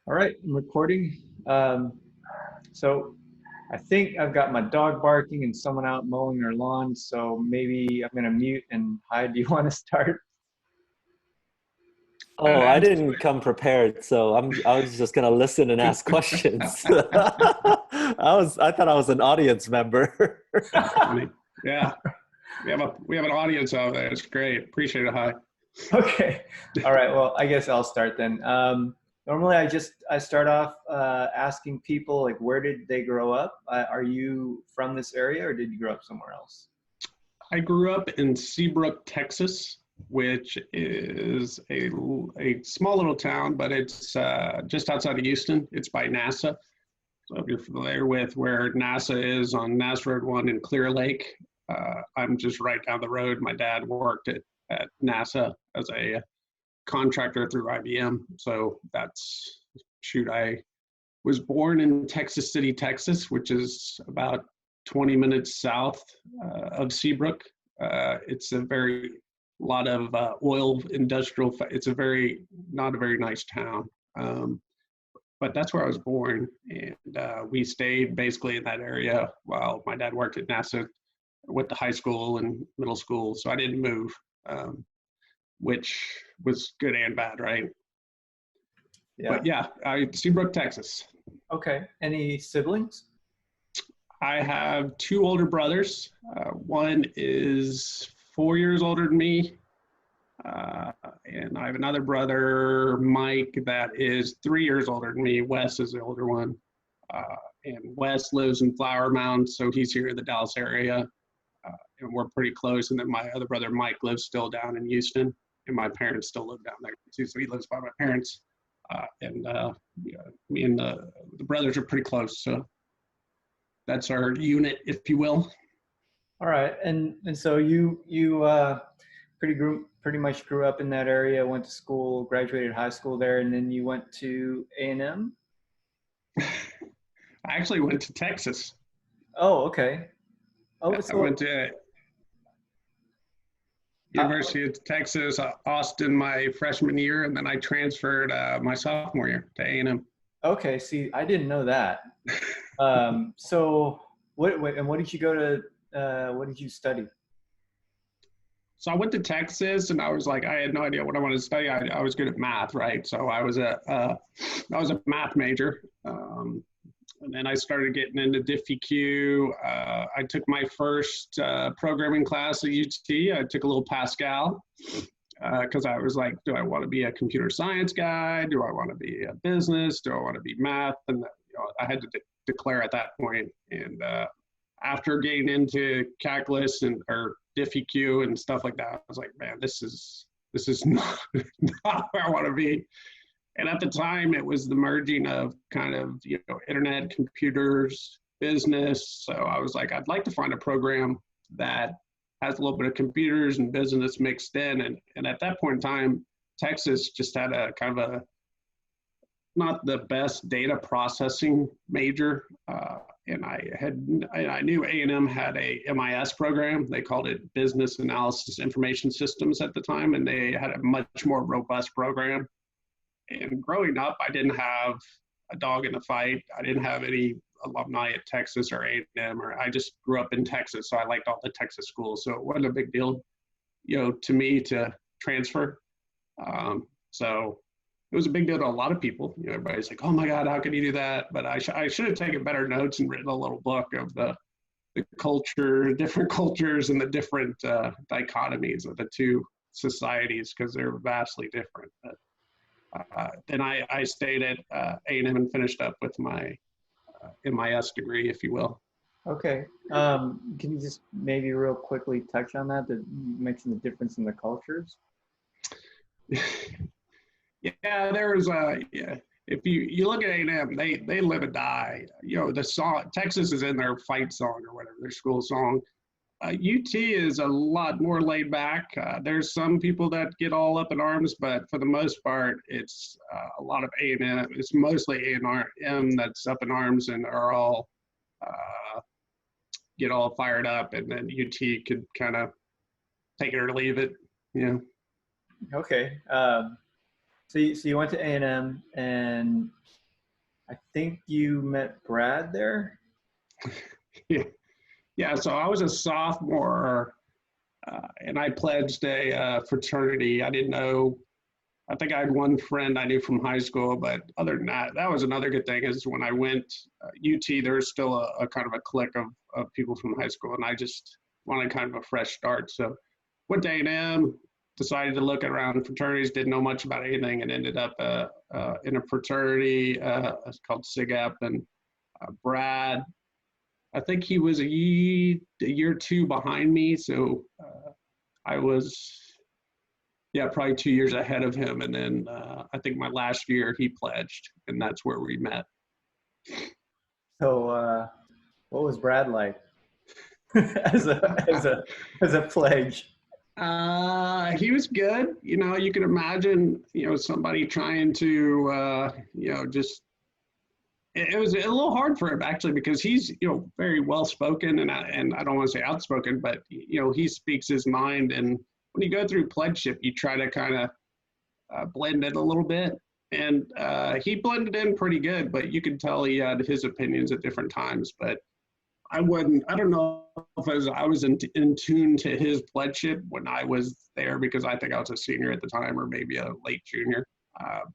All right, I'm recording. So I think I've got my dog barking and someone out mowing their lawn. So maybe I'm gonna mute and hide. Do you want to start? Oh, I didn't come prepared, so I was just gonna listen and ask questions. I thought I was an audience member. That's funny. Yeah, we have an audience out there. It's great. Appreciate it. Hi. Okay. All right. Well, I guess I'll start then. Normally, I start off asking people like, where did they grow up? Are you from this area, or did you grow up somewhere else? I grew up in Seabrook, Texas, which is a small little town, but it's just outside of Houston. It's by NASA. So if you're familiar with where NASA is on NASA Road 1 in Clear Lake, I'm just right down the road. My dad worked at NASA as a contractor through IBM. So I was born in Texas City, Texas, which is about 20 minutes south of Seabrook. It's a very lot of oil industrial. It's not a very nice town. But that's where I was born, and we stayed basically in that area while my dad worked at NASA with the high school and middle school. So I didn't move, which was good and bad, right? Yeah. But yeah, Seabrook, Texas. Okay. Any siblings? I have two older brothers. One is 4 years older than me. And I have another brother, Mike, that is 3 years older than me. Wes is the older one. And Wes lives in Flower Mound, so he's here in the Dallas area. And we're pretty close. And then my other brother, Mike, lives still down in Houston. And my parents still live down there too. So he lives by my parents. Yeah, me and the brothers are pretty close. So that's our unit, if you will. All right. And so you pretty much grew up in that area, went to school, graduated high school there, and then you went to A&M? I actually went to Texas. Oh, okay. Oh, I went to University of Texas, Austin, my freshman year, and then I transferred my sophomore year to A&M. Okay, see, I didn't know that. So what did you go to, what did you study? So I went to Texas, and I was like, I had no idea what I wanted to study. I was good at math, right? So I was a math major. And then I started getting into DiffyQ. I took my first programming class at UT. I took a little Pascal because I was like, do I want to be a computer science guy? Do I want to be a business? Do I want to be math? And I had to declare at that point. And after getting into calculus or DiffyQ and stuff like that, I was like, man, this is not, not where I want to be. And at the time, it was the merging of kind of, internet, computers, business. So I was like, I'd like to find a program that has a little bit of computers and business mixed in. And at that point in time, Texas just had a kind of not the best data processing major. And I knew A&M had a MIS program. They called it Business Analysis Information Systems at the time, and they had a much more robust program. And growing up, I didn't have a dog in the fight. I didn't have any alumni at Texas or A&M, or I just grew up in Texas, so I liked all the Texas schools. So it wasn't a big deal, to me to transfer. So it was a big deal to a lot of people. Everybody's like, "Oh my God, how can you do that?" But I should have taken better notes and written a little book of the culture, different cultures, and the different dichotomies of the two societies because they're vastly different. But, then I stayed at A&M and finished up with my MIS degree, if you will. Okay. Can you just maybe real quickly touch on that you mentioned the difference in the cultures? Yeah, there was if you look at A&M, they live and die. The song, Texas is in their fight song or whatever, their school song. UT is a lot more laid back. There's some people that get all up in arms, but for the most part, it's a lot of A&M. It's mostly A&M that's up in arms and are all get all fired up, and then UT could kind of take it or leave it. Okay. So you went to A&M, and I think you met Brad there. Yeah. Yeah. So I was a sophomore, and I pledged a fraternity. I didn't know. I think I had one friend I knew from high school, but other than that, that was another good thing is when I went UT, there's still a kind of a clique of people from high school, and I just wanted kind of a fresh start. So went to A&M, decided to look around fraternities, didn't know much about anything, and ended up in a fraternity it's called SIGEP, and Brad, I think he was a year or two behind me, so I was, yeah, probably 2 years ahead of him. And then I think my last year he pledged, and that's where we met. So what was Brad like as a pledge? He was good. You know, you can imagine, somebody trying to, just, it was a little hard for him actually, because he's, very well spoken, and I don't want to say outspoken, but, he speaks his mind. And when you go through pledgeship, you try to kind of blend in a little bit. And he blended in pretty good, but you could tell he had his opinions at different times. But I don't know if I was in tune to his pledgeship when I was there, because I think I was a senior at the time, or maybe a late junior.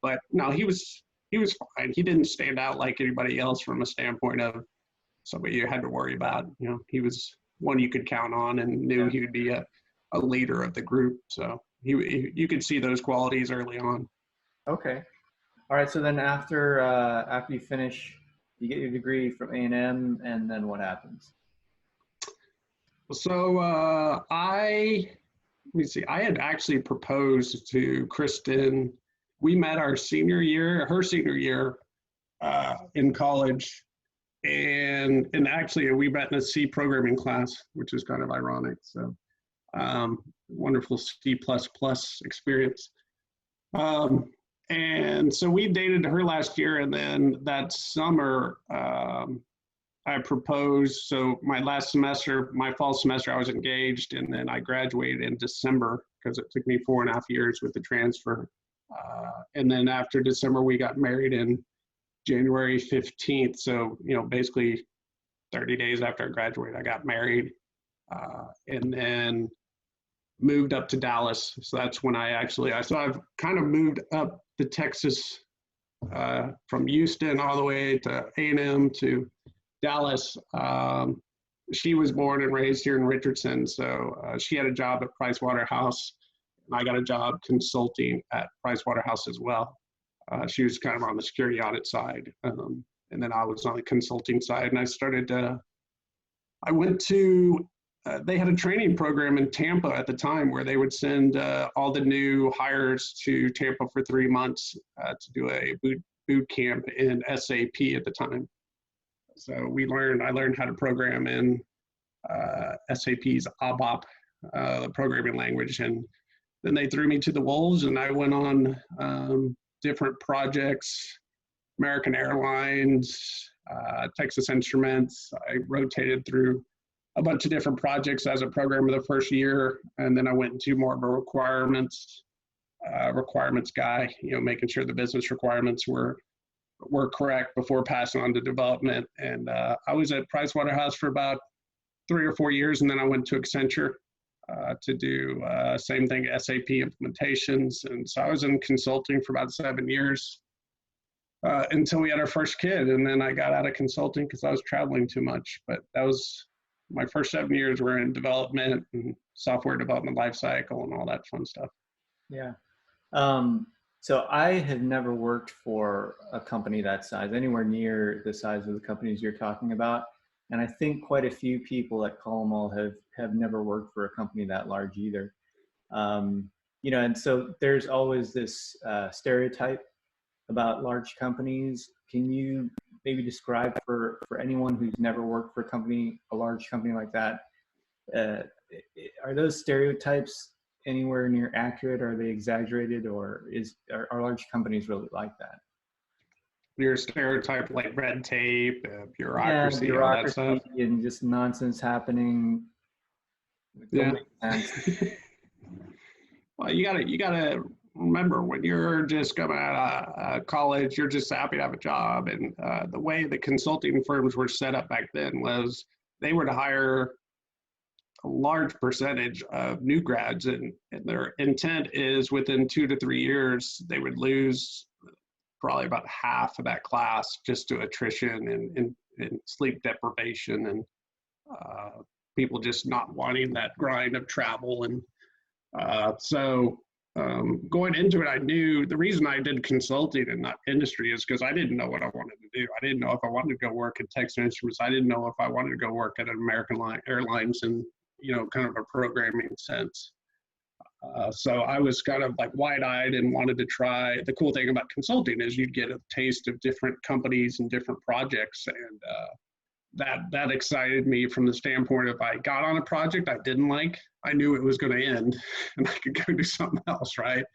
But no, he was fine. He didn't stand out like anybody else from a standpoint of somebody you had to worry about. He was one you could count on, and knew he would be a leader of the group. So you could see those qualities early on. Okay. All right. So then after you finish, you get your degree from A&M, and then what happens? So let me see. I had actually proposed to Kristen. We met her senior year in college, and actually we met in a C programming class, which is kind of ironic. So wonderful C++ experience. And so we dated her last year, and then that summer I proposed. So my fall semester, I was engaged, and then I graduated in December, because it took me 4.5 years with the transfer. And then after December, we got married in January 15th. So, basically 30 days after I graduated, I got married, and then moved up to Dallas. So that's when so I've kind of moved up to Texas, from Houston all the way to A&M to Dallas. She was born and raised here in Richardson. So she had a job at Price Waterhouse, and I got a job consulting at Price Waterhouse as well. She was kind of on the security audit side. And then I was on the consulting side, and I went to, they had a training program in Tampa at the time where they would send all the new hires to Tampa for 3 months to do a boot camp in SAP at the time. So I learned how to program in SAP's ABAP, the programming language. And then they threw me to the wolves, and I went on different projects, American Airlines, Texas Instruments. I rotated through a bunch of different projects as a programmer the first year, and then I went into more of a requirements guy, making sure the business requirements were correct before passing on to development. And I was at Price Waterhouse for about 3 or 4 years, and then I went to Accenture to do same thing, SAP implementations. And so I was in consulting for about 7 years until we had our first kid. And then I got out of consulting because I was traveling too much. But that was my first 7 years were in development and software development lifecycle and all that fun stuff. Yeah. So I have never worked for a company that size, anywhere near the size of the companies you're talking about. And I think quite a few people at Call-Em-All have never worked for a company that large either. And so there's always this stereotype about large companies. Can you maybe describe for anyone who's never worked for a large company like that, are those stereotypes anywhere near accurate? Are they exaggerated, or are large companies really like that? Your stereotype, like red tape, bureaucracy, all that stuff, and just nonsense happening. Yeah. Well, you gotta remember, when you're just coming out of college, you're just happy to have a job. And the way the consulting firms were set up back then was they were to hire a large percentage of new grads, and their intent is within 2 to 3 years, they would lose probably about half of that class just to attrition and sleep deprivation and people just not wanting that grind of travel. And going into it, I knew the reason I did consulting and not industry is because I didn't know what I wanted to do. I didn't know if I wanted to go work at Texas Instruments. I didn't know if I wanted to go work at an American Airlines in, kind of a programming sense. So I was kind of like wide-eyed and wanted to try. The cool thing about consulting is you get a taste of different companies and different projects, and that excited me from the standpoint if I got on a project I didn't like, I knew it was going to end and I could go do something else, right?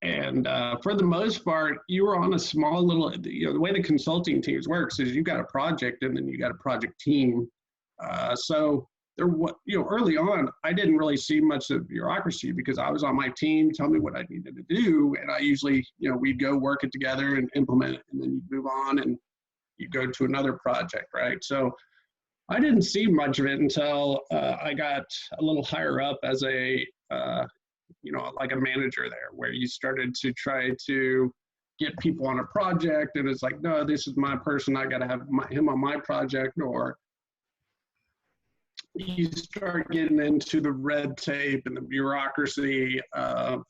For the most part, you were on a small little, the way the consulting teams works is you got a project and then you got a project team. So there, early on, I didn't really see much of bureaucracy because I was on my team, tell me what I needed to do. And I usually, we'd go work it together and implement it, and then you'd move on and you go to another project, right? So I didn't see much of it until I got a little higher up as a, like a manager there, where you started to try to get people on a project, and it's like, no, this is my person, I got to have him on my project. Or you start getting into the red tape and the bureaucracy of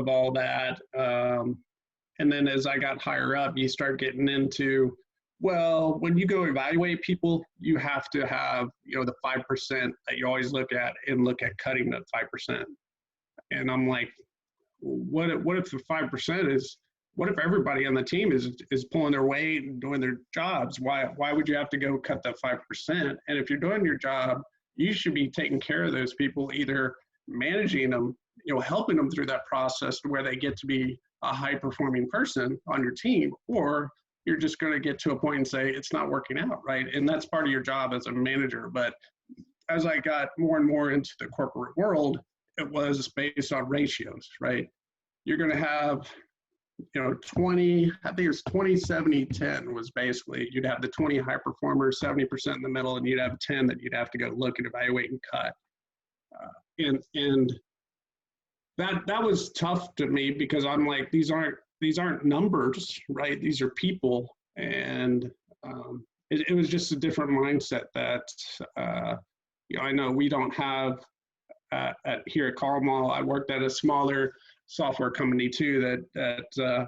all that. And then as I got higher up, you start getting into, well, when you go evaluate people, you have to have, the 5% that you always look at and look at cutting that 5%. And I'm like, what if the 5% is, what if everybody on the team is pulling their weight and doing their jobs? Why would you have to go cut that 5%? And if you're doing your job, you should be taking care of those people, either managing them, helping them through that process to where they get to be a high performing person on your team, or you're just going to get to a point and say, it's not working out, right? And that's part of your job as a manager. But as I got more and more into the corporate world, it was based on ratios, right? You're going to have, 20, I think it was 20, 70, 10 was basically, you'd have the 20 high performers, 70% in the middle, and you'd have 10 that you'd have to go look and evaluate and cut. And that was tough to me because I'm like, these aren't numbers, right? These are people. And it was just a different mindset that, I know we don't have here at Carmel. I worked at a smaller software company too, that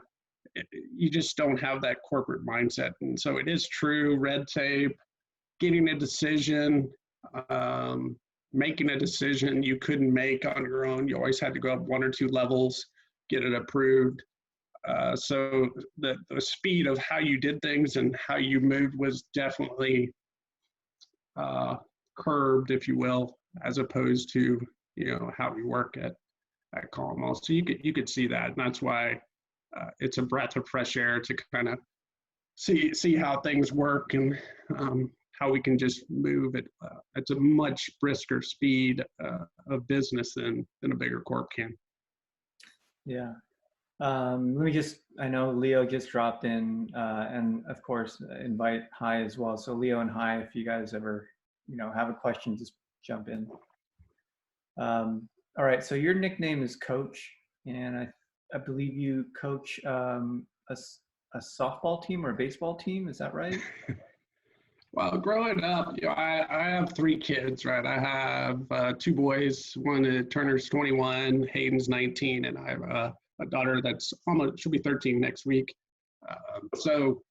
you just don't have that corporate mindset. And so it is true, red tape, getting a decision, making a decision you couldn't make on your own. You always had to go up 1 or 2 levels, get it approved. So the speed of how you did things and how you moved was definitely curbed, if you will, as opposed to, how we work at Carmel. So you could see that. And that's why it's a breath of fresh air to kind of see how things work and how we can just move at a much brisker speed of business than a bigger corp can. Yeah. Let me I know Leo just dropped in, and of course invite Hai as well. So Leo and Hai, if you guys ever, have a question, just jump in. All right, so your nickname is Coach, and I believe you coach a softball team or a baseball team, is that right? Well, growing up, I have 3 kids, right? I have 2 boys, one Turner's 21, Hayden's 19, and I have a daughter that's she'll be 13 next week. So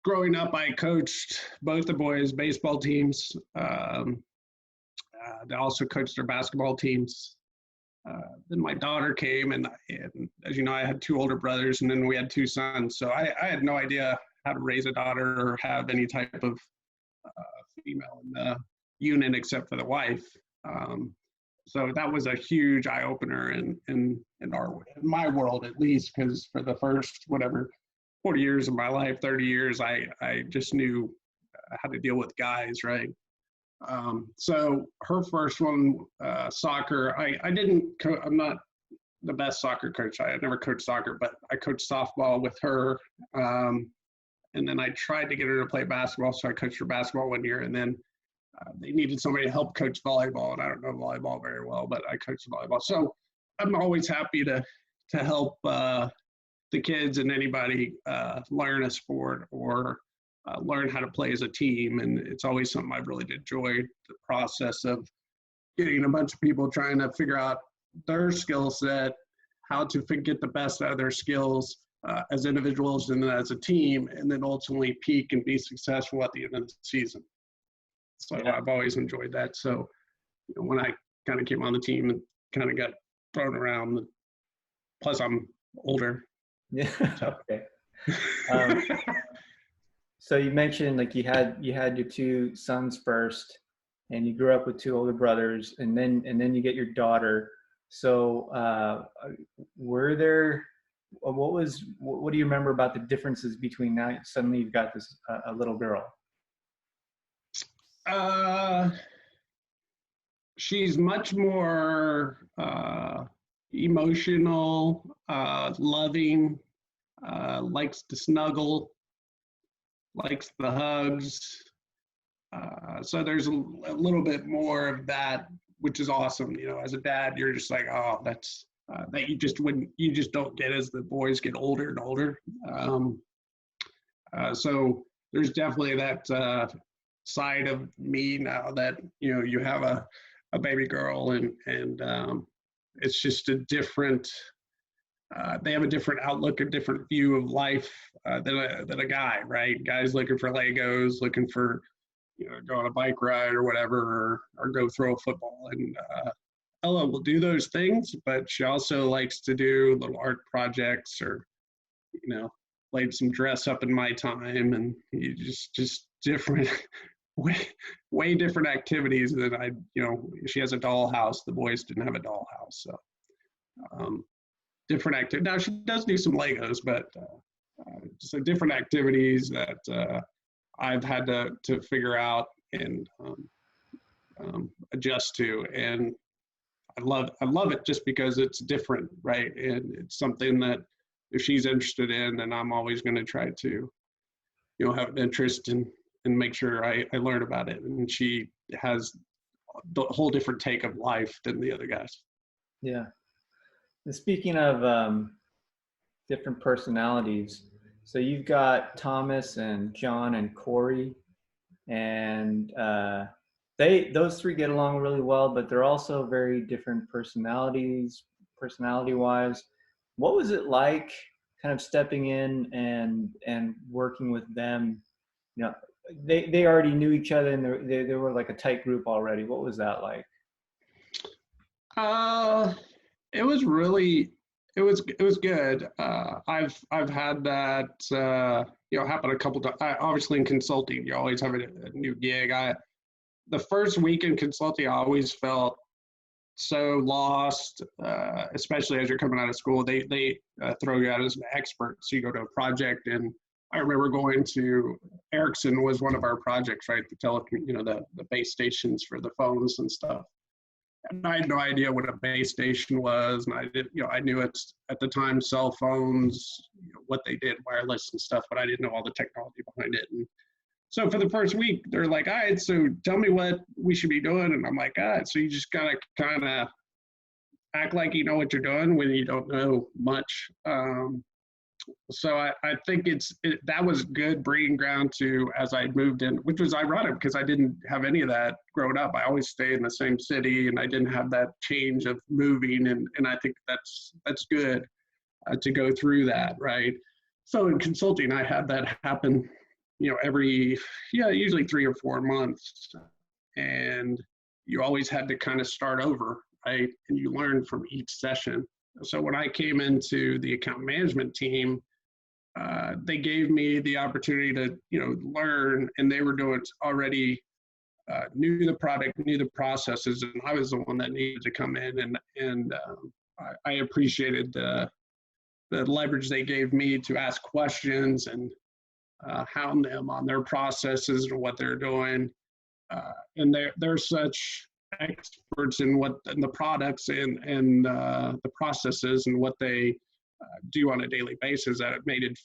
growing up, I coached both the boys' baseball teams. They also coached their basketball teams. Then my daughter came, and as you know, I had 2 older brothers, and then we had 2 sons. So I had no idea how to raise a daughter or have any type of female in the unit except for the wife. So that was a huge eye opener in my world, at least, because for the first 40 years of my life, 30 years, I just knew how to deal with guys, right? So her first one, soccer, I'm not the best soccer coach. I had never coached soccer, but I coached softball with her. And then I tried to get her to play basketball, so I coached her basketball one year. And then they needed somebody to help coach volleyball, and I don't know volleyball very well, but I coached volleyball. So I'm always happy to help the kids and anybody learn a sport or learn how to play as a team. And it's always something I've really enjoyed, the process of getting a bunch of people trying to figure out their skill set, how to get the best out of their skills as individuals and then as a team, and then ultimately peak and be successful at the end of the season. So I've always enjoyed that. So when I kind of came on the team and kind of got thrown around, plus I'm older. Yeah. Okay. So you mentioned like you had your two sons first, and you grew up with two older brothers, and then you get your daughter. So were there, what do you remember about the differences between now suddenly you've got this a little girl? She's much more emotional, loving, likes to snuggle, likes the hugs. So there's a little bit more of that, which is awesome. As a dad, you're just like, oh, that's that you just don't get as the boys get older and older. So there's definitely that side of me now that you have a baby girl, and it's just a different. They have a different outlook, a different view of life than a guy, right? Guys looking for Legos, looking for go on a bike ride or whatever, or go throw a football. And Ella will do those things, but she also likes to do little art projects or played some dress up in my time, and you just different. Way different activities than she has a dollhouse. The boys didn't have a dollhouse, so different activity. Now she does do some Legos, but so different activities that I've had to figure out and adjust to, and I love it just because it's different, right? And it's something that if she's interested in, then I'm always going to try to have an interest in. And make sure I learn about it. And she has the whole different take of life than the other guys. Yeah. And speaking of different personalities, so you've got Thomas and John and Corey, and those three get along really well, but they're also very different personality-wise. What was it like kind of stepping in and working with them? They already knew each other, and they were like a tight group already. What was that like? It was good. I've had that happen a couple times. Obviously in consulting, you always have a new gig. The first week in consulting, I always felt so lost, especially as you're coming out of school. They throw you out as an expert, so you go to a project. And I remember going to Ericsson was one of our projects, right? The base stations for the phones and stuff. And I had no idea what a base station was, and I knew it at the time, cell phones, what they did, wireless and stuff, but I didn't know all the technology behind it. And so for the first week, they're like, all right, so tell me what we should be doing. And I'm like, all right, so you just gotta kind of act like you know what you're doing when you don't know much. So I think that was good breeding ground to as I moved in, which was ironic because I didn't have any of that growing up. I always stayed in the same city, and I didn't have that change of moving, and I think that's good to go through that, right? So in consulting, I had that happen, usually 3 or 4 months, and you always had to kind of start over, right? And you learn from each session. So when I came into the account management team, they gave me the opportunity to, learn, and they were doing already, knew the product, knew the processes, and I was the one that needed to come in, and I appreciated the leverage they gave me to ask questions and hound them on their processes and what they're doing. And they're such experts in in the products and the processes and what they do on a daily basis, that it made it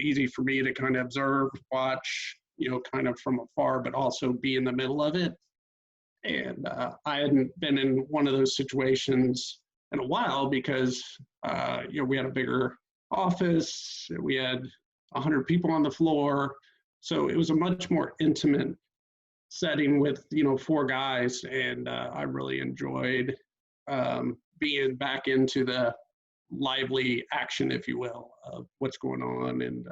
easy for me to kind of observe, watch, kind of from afar, but also be in the middle of it. And I hadn't been in one of those situations in a while because, we had a bigger office, we had 100 people on the floor. So it was a much more intimate setting with, 4 guys. And I really enjoyed being back into the lively action, if you will, of what's going on. And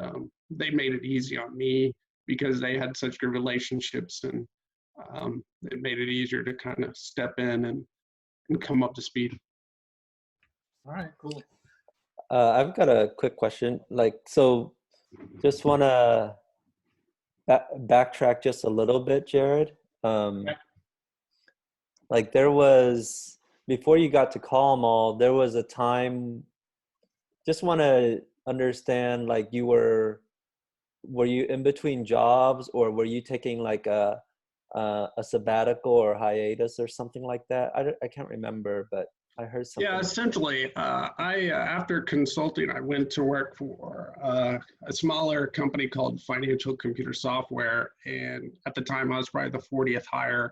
they made it easy on me because they had such good relationships, and it made it easier to kind of step in and come up to speed. All right, cool. I've got a quick question. So just want to backtrack just a little bit, Jared. There was, before you got to Call 'em All, there was a time, just want to understand, were you in between jobs, or were you taking a sabbatical or hiatus or something like that? I can't remember, but I heard something. Yeah, essentially, after consulting, I went to work for a smaller company called Financial Computer Software, and at the time I was probably the 40th hire,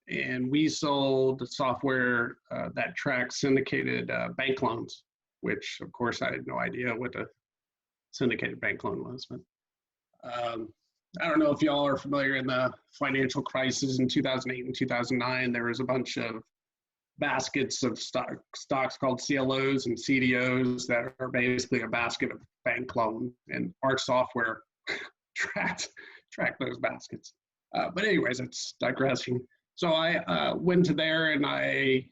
and we sold software that tracks syndicated bank loans, which of course I had no idea what a syndicated bank loan was. But I don't know if y'all are familiar. In the financial crisis in 2008 and 2009, there was a bunch of baskets of stocks called CLOs and CDOs that are basically a basket of bank loan, and our software tracked those baskets. But anyways, it's digressing. So I went to there, and I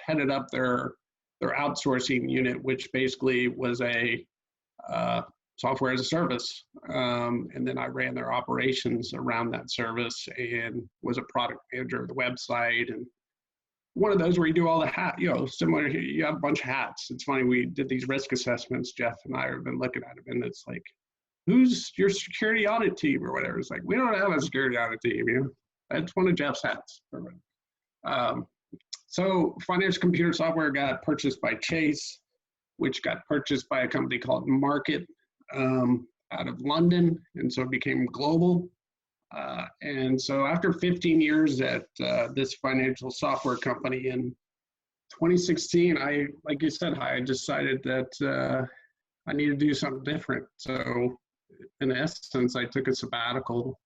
headed up their outsourcing unit, which basically was a software as a service. And then I ran their operations around that service and was a product manager of the website. And one of those where you do all the similar, you have a bunch of hats. It's funny, we did these risk assessments, Jeff and I have been looking at them, and it's like, who's your security audit team or whatever? It's like, we don't have a security audit team, That's one of Jeff's hats. So Financial Computer Software got purchased by Chase, which got purchased by a company called Market out of London, and so it became global. And so after 15 years at this financial software company, in 2016, like you said, I decided that I need to do something different. So in essence, I took a sabbatical,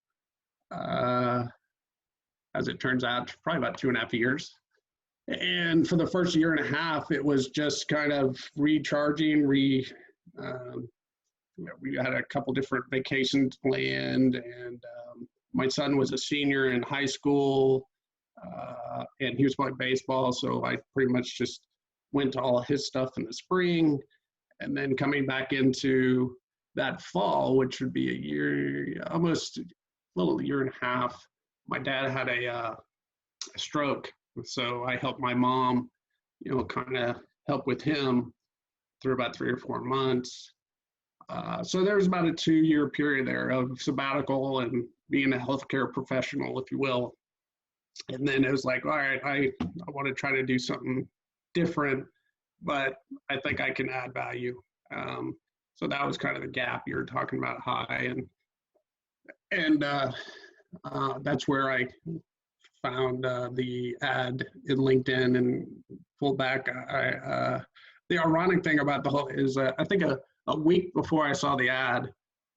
as it turns out, probably about 2.5 years. And for the first 1.5 years, it was just kind of recharging, we had a couple different vacations planned, and my son was a senior in high school, and he was playing baseball, so I pretty much just went to all his stuff in the spring, and then coming back into that fall, which would be a year, almost a little 1.5 years, my dad had a stroke, so I helped my mom, kind of help with him through about 3 or 4 months. So there was about a 2-year period there of sabbatical and being a healthcare professional, if you will. And then it was like, all right, I want to try to do something different, but I think I can add value. So that was kind of the gap you were talking about, High, and that's where I found the ad in LinkedIn and pulled back. The ironic thing about the whole is I think a week before I saw the ad,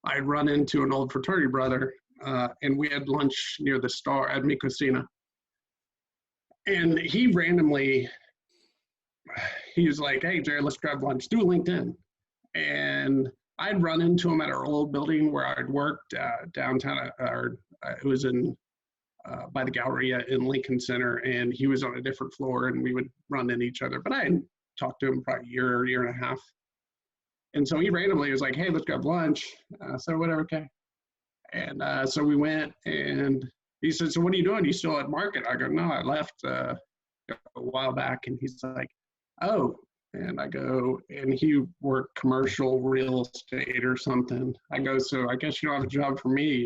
I'd run into an old fraternity brother, and we had lunch near the Star at Mi Cocina. And he randomly, he was like, hey, Jared, let's grab lunch, do LinkedIn. And I'd run into him at our old building where I'd worked downtown, it was in by the Galleria in Lincoln Center, and he was on a different floor, and we would run into each other. But I hadn't talked to him probably a year and a half. And so he randomly was like, hey, let's grab lunch. So whatever, okay. And so we went, and he said, so what are you doing? You still at Market? I go, no, I left a while back. And he's like, oh. And I go, and he worked commercial real estate or something. I go, so I guess you don't have a job for me,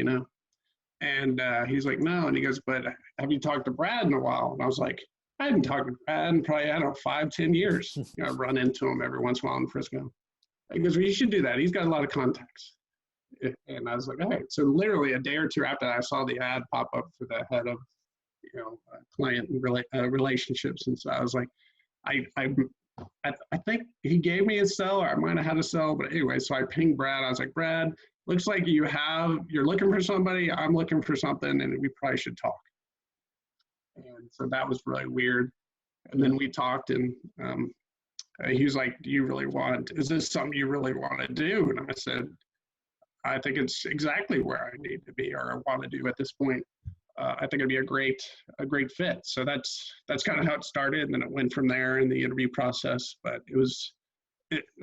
And he's like, no. And he goes, but have you talked to Brad in a while? And I was like, I hadn't talked to Brad in probably, I don't know, 5, 10 years. You know, I run into him every once in a while in Frisco. He goes, well, you should do that. He's got a lot of contacts. And I was like, all right. So literally a day or two after that, I saw the ad pop up for the head of, you know, client relationships. And so I was like, I think he gave me a cell, or I might have had a cell, but anyway, so I pinged Brad. I was like, Brad, looks like you're looking for somebody, I'm looking for something, and we probably should talk. And so that was really weird. And then we talked, and he was like, is this something you really want to do? And I said, I think it's exactly where I need to be, or I want to do at this point. I think it'd be a great fit. So that's kind of how it started, and then it went from there in the interview process. But it was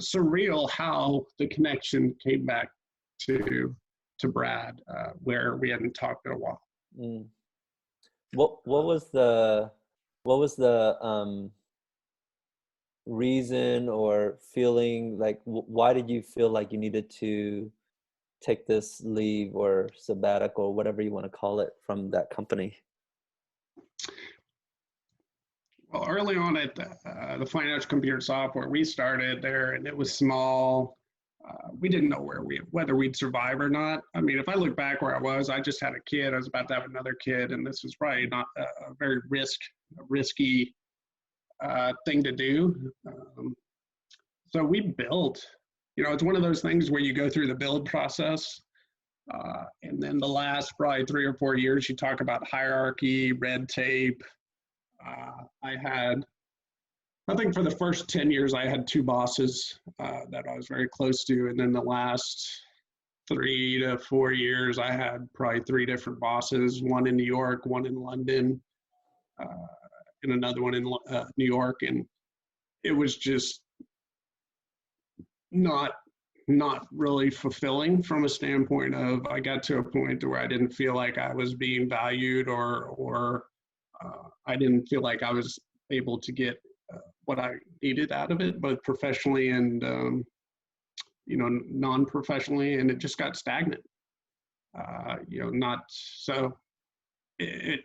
surreal how the connection came back to Brad, where we hadn't talked in a while. Mm. What was the reason or feeling like? Why did you feel like you needed to take this leave or sabbatical, whatever you want to call it, from that company? Well, early on at the Financial Computer Software, we started there, and it was small. We didn't know whether we'd survive or not. I mean, if I look back where I was, I just had a kid. I was about to have another kid, and this was probably not a very risky thing to do. So we built. You know, it's one of those things where you go through the build process, and then the last probably 3 or 4 years, you talk about hierarchy, red tape. I think for the first 10 years, I had 2 bosses that I was very close to. And then the last 3 to 4 years, I had probably 3 different bosses, one in New York, one in London, and another one in New York. And it was just not really fulfilling from a standpoint of, I got to a point where I didn't feel like I was being valued, or I didn't feel like I was able to get what I needed out of it, both professionally and you know, non-professionally, and it just got stagnant. You know, not so. It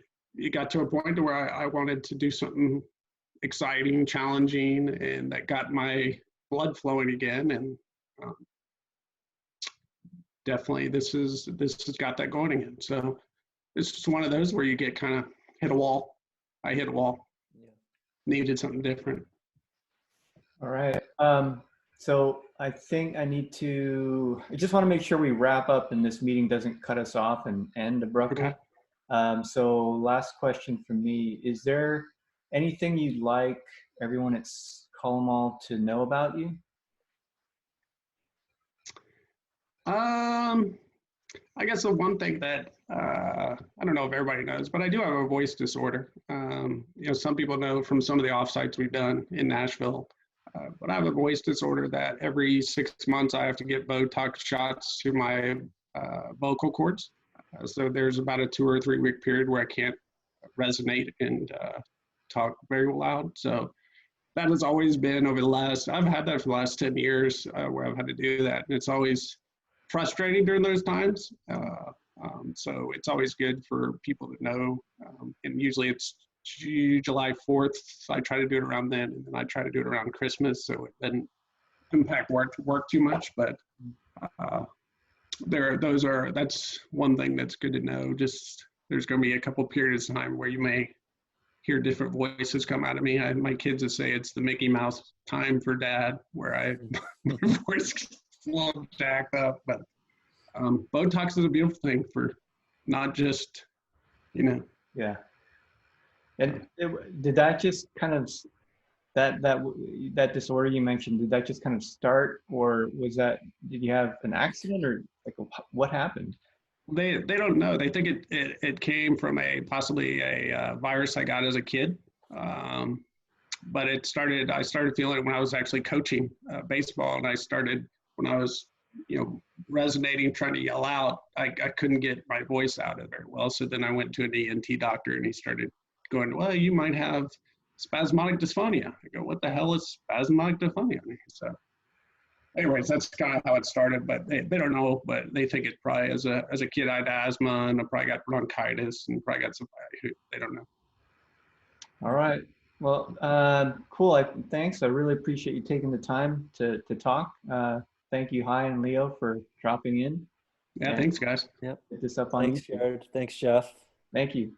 got to a point where I wanted to do something exciting, challenging, and that got my blood flowing again. And definitely, this has got that going again. So it's just one of those where you get kind of hit a wall. I hit a wall. Yeah. Needed something different. All right. So I think I just want to make sure we wrap up and this meeting doesn't cut us off and end abruptly. Okay. So last question from me, is there anything you'd like everyone at Call-Em-All to know about you? I guess the one thing that I don't know if everybody knows, but I do have a voice disorder. You know, some people know from some of the offsites we've done in Nashville, but I have a voice disorder that every 6 months I have to get Botox shots to my vocal cords. So there's about a 2 or 3 week period where I can't resonate and talk very loud. So that has always been I've had that for the last 10 years where I've had to do that. And it's always frustrating during those times. So it's always good for people to know. And usually it's July 4th. So I try to do it around then, and then I try to do it around Christmas, so it doesn't impact work too much. But that's one thing that's good to know. Just there's going to be a couple periods of time where you may hear different voices come out of me. I have my kids that say it's the Mickey Mouse time for dad, where my voice gets a little jacked up. But Botox is a beautiful thing for not just, you know. Yeah. And did that just kind of, that disorder you mentioned, did that just kind of start, or did you have an accident, or like what happened? They don't know. They think it came from possibly a virus I got as a kid. But I started feeling it when I was actually coaching baseball, and I started when I was, you know, resonating, trying to yell out. I couldn't get my voice out of it very well. So then I went to an ENT doctor, and he started going, well, you might have spasmodic dysphonia. I go, what the hell is spasmodic dysphonia? So anyways, that's kind of how it started. But they don't know, but they think it's probably as a kid I had asthma and I probably got bronchitis and probably got some. They don't know. All right. Well, cool. Thanks. I really appreciate you taking the time to talk. Thank you, Hi and Leo, for dropping in. Yeah, thanks, guys. Yep. Get this up on Thanks, YouTube. Jared. Thanks, Jeff. Thank you.